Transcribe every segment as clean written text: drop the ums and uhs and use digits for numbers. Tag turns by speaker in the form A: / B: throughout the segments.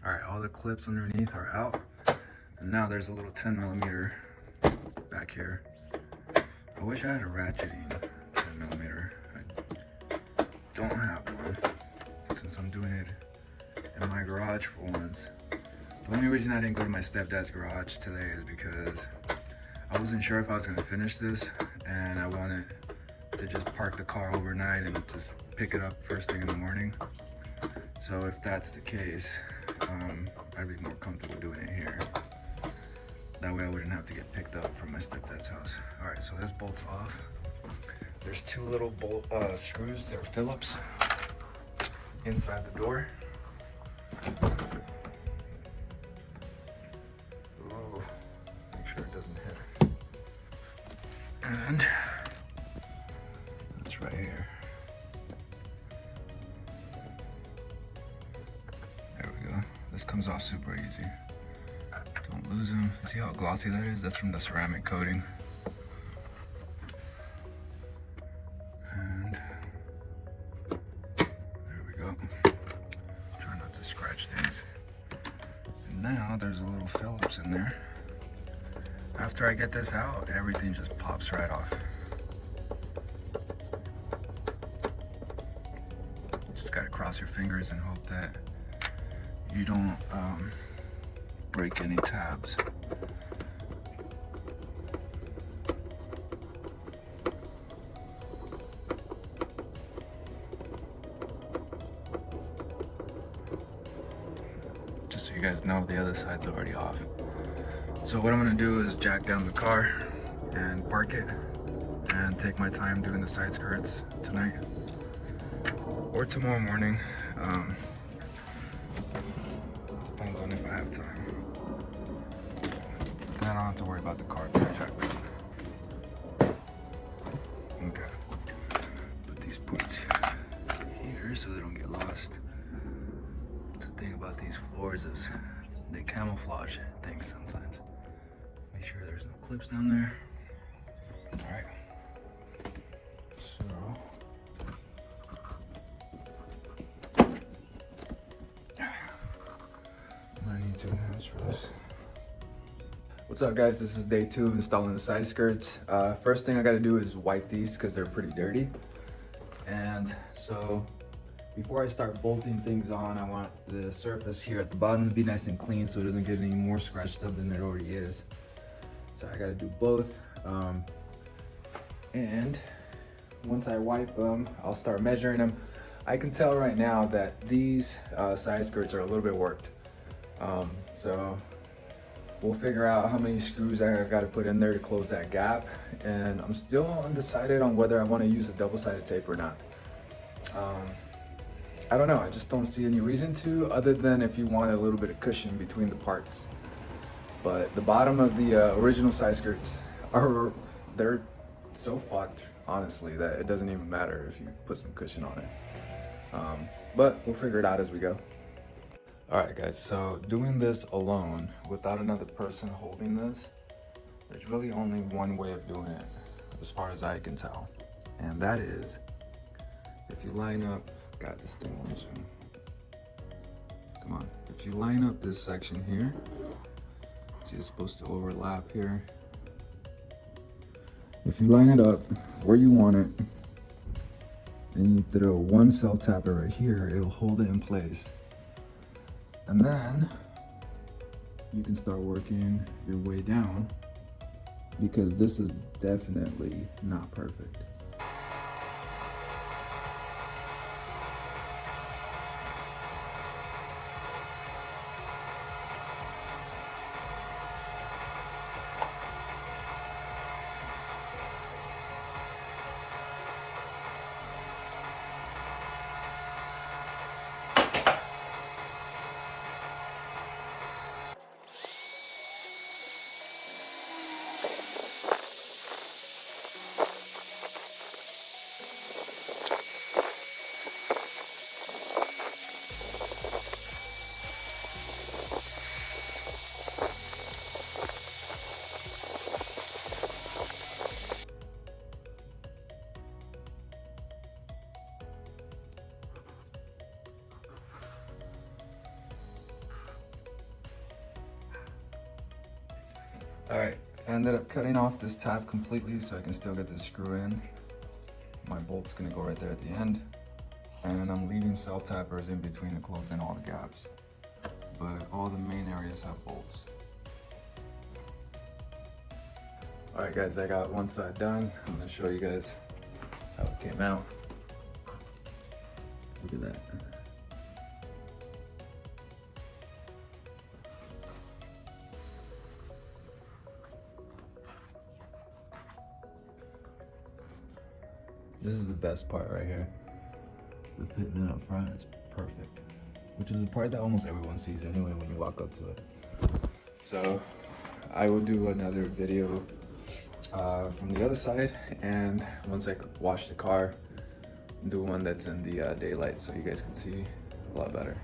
A: All right, all the clips underneath are out. And now there's a little 10mm back here. I wish I had a ratcheting 10mm. I don't have one since I'm doing it in my garage for once. The only reason I didn't go to my stepdad's garage today is because I wasn't sure if I was gonna finish this, and I wanted to just park the car overnight and just pick it up first thing in the morning. So if that's the case, I'd be more comfortable doing it here. That way I wouldn't have to get picked up from my stepdad's house. All right, so this bolt's off. There's two little screws, they're Phillips, inside the door. Ooh, make sure it doesn't hit. And it's right here. There we go. This comes off super easy. Don't lose them. See how glossy that is? That's from the ceramic coating. And there we go. Try not to scratch things. And now there's a little Phillips in there. After I get this out, everything just pops right off. Just gotta cross your fingers and hope that you don't break any tabs. Just so you guys know, the other side's already off. So what I'm gonna do is jack down the car and park it and take my time doing the side skirts tonight or tomorrow morning. Depends on if I have time. Then I don't have to worry about the car being jacked down. Okay. Put these points here so they don't get lost. That's the thing about these floors is they camouflage things sometimes. Make sure there's no clips down there. All right. So I need 2 hands for this. What's up, guys? This is day 2 of installing the side skirts. First thing I gotta do is wipe these because they're pretty dirty. And so before I start bolting things on, I want the surface here at the bottom to be nice and clean so it doesn't get any more scratched up than it already is. So I gotta do both. And once I wipe them, I'll start measuring them. I can tell right now that these side skirts are a little bit warped. So we'll figure out how many screws I gotta put in there to close that gap. And I'm still undecided on whether I wanna use a double-sided tape or not. I don't know, I just don't see any reason to, other than if you want a little bit of cushion between the parts. But the bottom of the original side skirts they're so fucked, honestly, that it doesn't even matter if you put some cushion on it. But we'll figure it out as we go. All right, guys, so doing this alone without another person holding this, there's really only one way of doing it as far as I can tell. And that is, if you line up, got this thing on Zoom. Come on, if you line up this section here, see it's supposed to overlap here. If you line it up where you want it, and you throw one self-tapper right here, it'll hold it in place. And then you can start working your way down, because this is definitely not perfect. All right, I ended up cutting off this tab completely so I can still get this screw in. My bolt's gonna go right there at the end. And I'm leaving self-tappers in between to close in all the gaps. But all the main areas have bolts. All right guys, I got one side done. I'm gonna show you guys how it came out. Look at that. This is the best part right here. The fitment up front is perfect, which is a part that almost everyone sees anyway when you walk up to it. So I will do another video from the other side, and once I wash the car, do one that's in the daylight so you guys can see a lot better.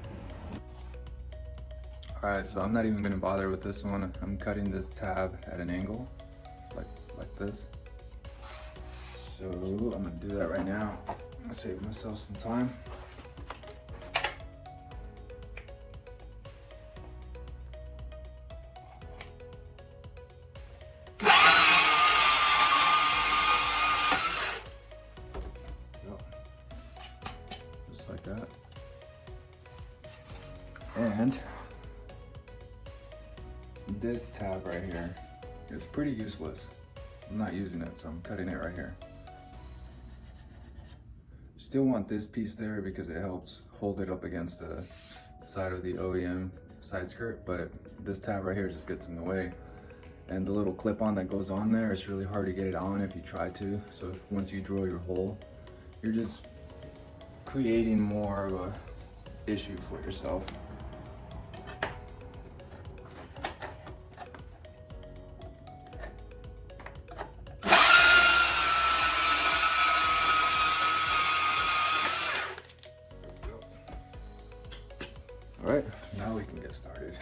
A: All right, so I'm not even gonna bother with this one. I'm cutting this tab at an angle, like this. So I'm gonna do that right now. I'm gonna save myself some time. Just like that. And this tab right here is pretty useless. I'm not using it, so I'm cutting it right here. Still want this piece there because it helps hold it up against the side of the OEM side skirt, but this tab right here just gets in the way. And the little clip-on that goes on there, it's really hard to get it on if you try to. So once you drill your hole, you're just creating more of a issue for yourself. All right, now we can get started.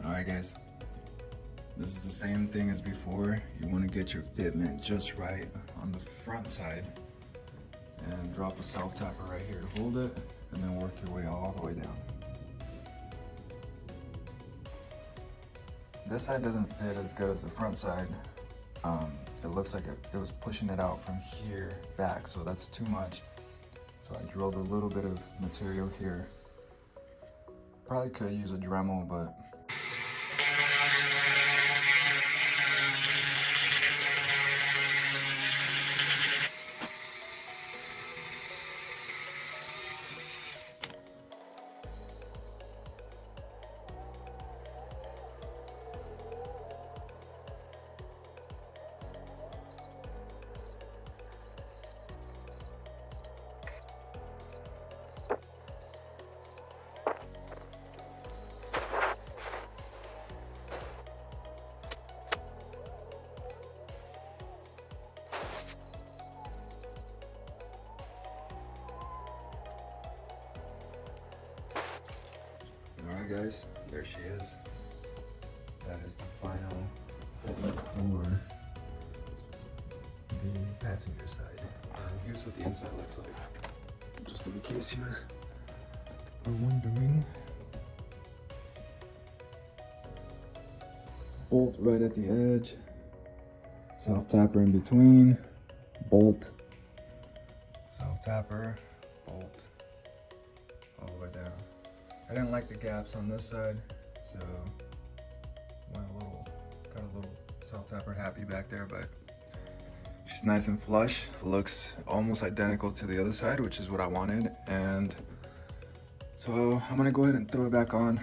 A: All right, guys. This is the same thing as before. You want to get your fitment just right on the front side and drop a self-tapper right here to hold it, and then work your way all the way down. This side doesn't fit as good as the front side. It looks like it was pushing it out from here back, so that's too much. So I drilled a little bit of material here. Probably could use a Dremel, but alright guys, there she is. That is the final fitment for the passenger side. Here's what the inside looks like. Just in case you are wondering. Bolt right at the edge. Self-tapper in between. Bolt. Self-tapper. Bolt. All the way down. I didn't like the gaps on this side, so got a little self-tapper happy back there, but she's nice and flush. Looks almost identical to the other side, which is what I wanted. And so I'm gonna go ahead and throw it back on,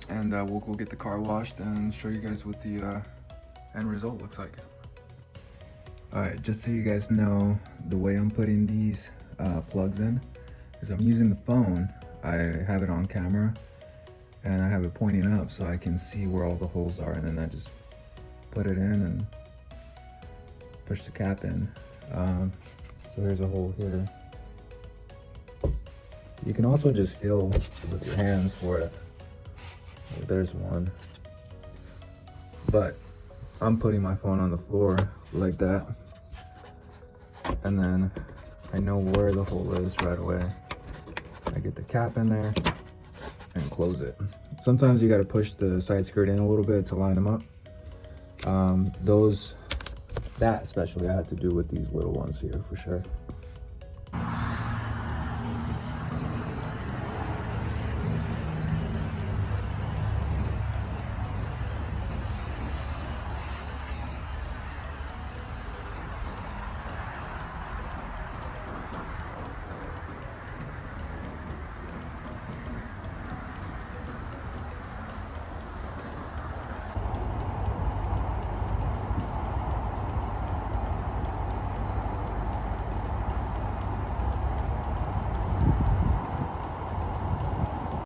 A: and we'll go get the car washed and show you guys what the end result looks like. All right, just so you guys know, the way I'm putting these plugs in is I'm using the phone. I have it on camera and I have it pointing up so I can see where all the holes are, and then I just put it in and push the cap in. So here's a hole here. You can also just feel with your hands for it. There's one. But I'm putting my phone on the floor like that, and then I know where the hole is right away. I get the cap in there,
B: and close it. Sometimes you got to push the side skirt in a little bit to line them up. That especially I had to do with these little ones here for sure.